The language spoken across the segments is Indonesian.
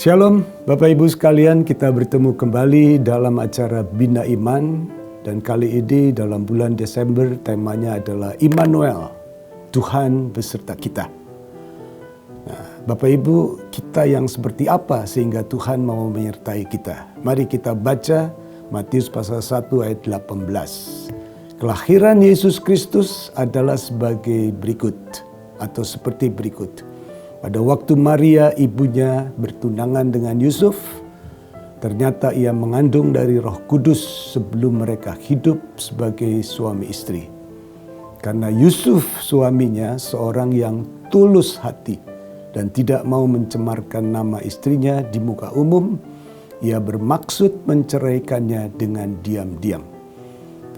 Shalom Bapak Ibu sekalian, kita bertemu kembali dalam acara Bina Iman. Dan kali ini dalam bulan Desember temanya adalah Immanuel, Tuhan beserta kita. Nah, Bapak Ibu, kita yang seperti apa sehingga Tuhan mau menyertai kita? Mari kita baca Matius pasal 1 ayat 18. Kelahiran Yesus Kristus adalah sebagai berikut atau seperti berikut. Pada waktu Maria ibunya bertunangan dengan Yusuf, ternyata ia mengandung dari Roh Kudus sebelum mereka hidup sebagai suami istri. Karena Yusuf suaminya seorang yang tulus hati dan tidak mau mencemarkan nama istrinya di muka umum, ia bermaksud menceraikannya dengan diam-diam.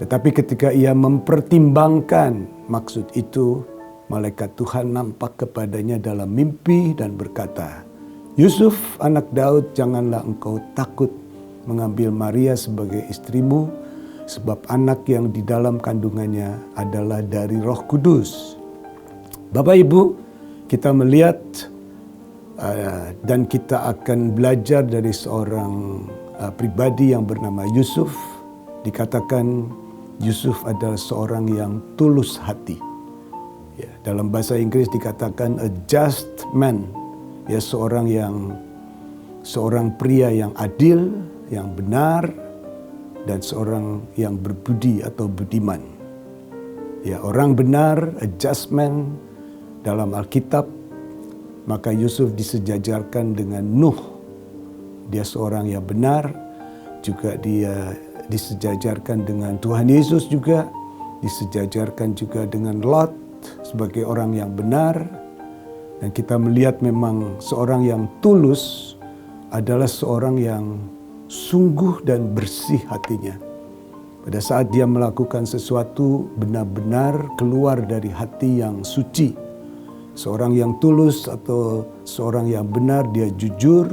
Tetapi ketika ia mempertimbangkan maksud itu, malaikat Tuhan nampak kepadanya dalam mimpi dan berkata, "Yusuf, anak Daud, janganlah engkau takut mengambil Maria sebagai istrimu, sebab anak yang di dalam kandungannya adalah dari Roh Kudus." Bapak Ibu, kita melihat dan kita akan belajar dari seorang pribadi yang bernama Yusuf. Dikatakan Yusuf adalah seorang yang tulus hati. Ya, dalam bahasa Inggris dikatakan a just man, ya seorang pria yang adil, yang benar, dan seorang yang berbudi atau budiman. Ya, orang benar, a just man dalam Alkitab, maka Yusuf disejajarkan dengan Nuh. Dia seorang yang benar, juga dia disejajarkan dengan Tuhan Yesus juga, disejajarkan juga dengan Lot sebagai orang yang benar. Dan kita melihat memang seorang yang tulus adalah seorang yang sungguh dan bersih hatinya. Pada saat dia melakukan sesuatu benar-benar keluar dari hati yang suci. Seorang yang tulus atau seorang yang benar, dia jujur,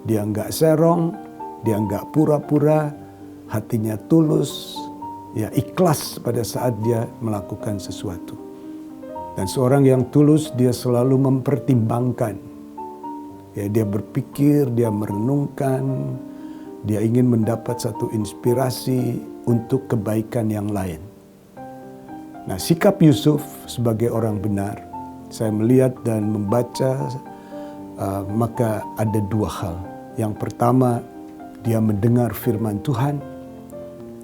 dia enggak serong, dia enggak pura-pura, hatinya tulus, ya ikhlas pada saat dia melakukan sesuatu. Dan seorang yang tulus dia selalu mempertimbangkan. Ya, dia berpikir, dia merenungkan, dia ingin mendapat satu inspirasi untuk kebaikan yang lain. Nah, sikap Yusuf sebagai orang benar, saya melihat dan membaca, maka ada dua hal. Yang pertama, dia mendengar firman Tuhan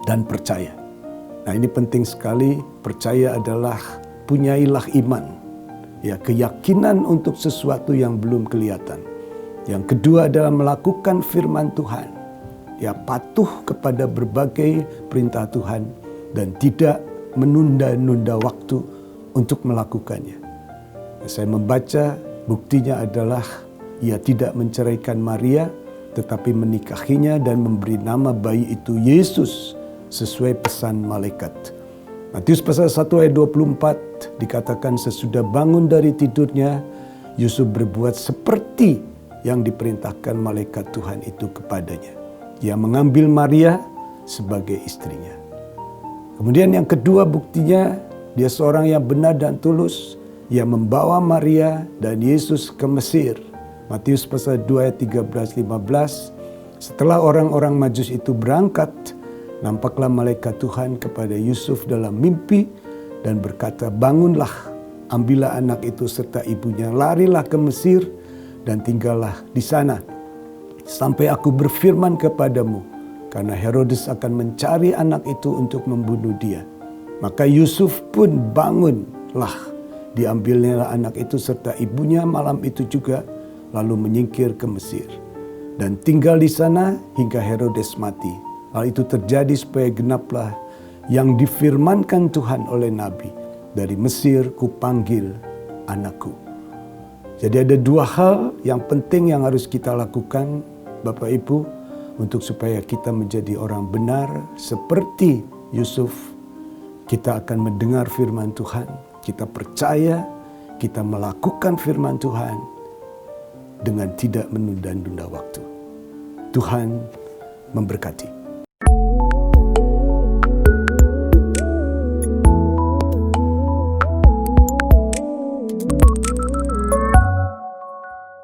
dan percaya. Nah, ini penting sekali. Percaya adalah punyailah iman, ya keyakinan untuk sesuatu yang belum kelihatan. Yang kedua adalah melakukan firman Tuhan, ya patuh kepada berbagai perintah Tuhan dan tidak menunda-nunda waktu untuk melakukannya. Saya membaca buktinya adalah ia tidak menceraikan Maria, tetapi menikahinya dan memberi nama bayi itu Yesus sesuai pesan malaikat. Matius pasal 1 ayat 24 dikatakan sesudah bangun dari tidurnya, Yusuf berbuat seperti yang diperintahkan malaikat Tuhan itu kepadanya. Ia mengambil Maria sebagai istrinya. Kemudian yang kedua buktinya, dia seorang yang benar dan tulus. Ia membawa Maria dan Yesus ke Mesir. Matius pasal 2 ayat 13-15. Setelah orang-orang Majus itu berangkat, nampaklah malaikat Tuhan kepada Yusuf dalam mimpi dan berkata, "Bangunlah, ambillah anak itu serta ibunya, larilah ke Mesir dan tinggallah di sana. Sampai aku berfirman kepadamu, karena Herodes akan mencari anak itu untuk membunuh dia." Maka Yusuf pun bangunlah, diambilnya anak itu serta ibunya malam itu juga, lalu menyingkir ke Mesir dan tinggal di sana hingga Herodes mati. Hal itu terjadi supaya genaplah yang difirmankan Tuhan oleh Nabi, "Dari Mesir kupanggil anakku." Jadi ada dua hal yang penting yang harus kita lakukan Bapak Ibu, untuk supaya kita menjadi orang benar seperti Yusuf. Kita akan mendengar firman Tuhan, kita percaya, kita melakukan firman Tuhan dengan tidak menunda-nunda waktu. Tuhan memberkati.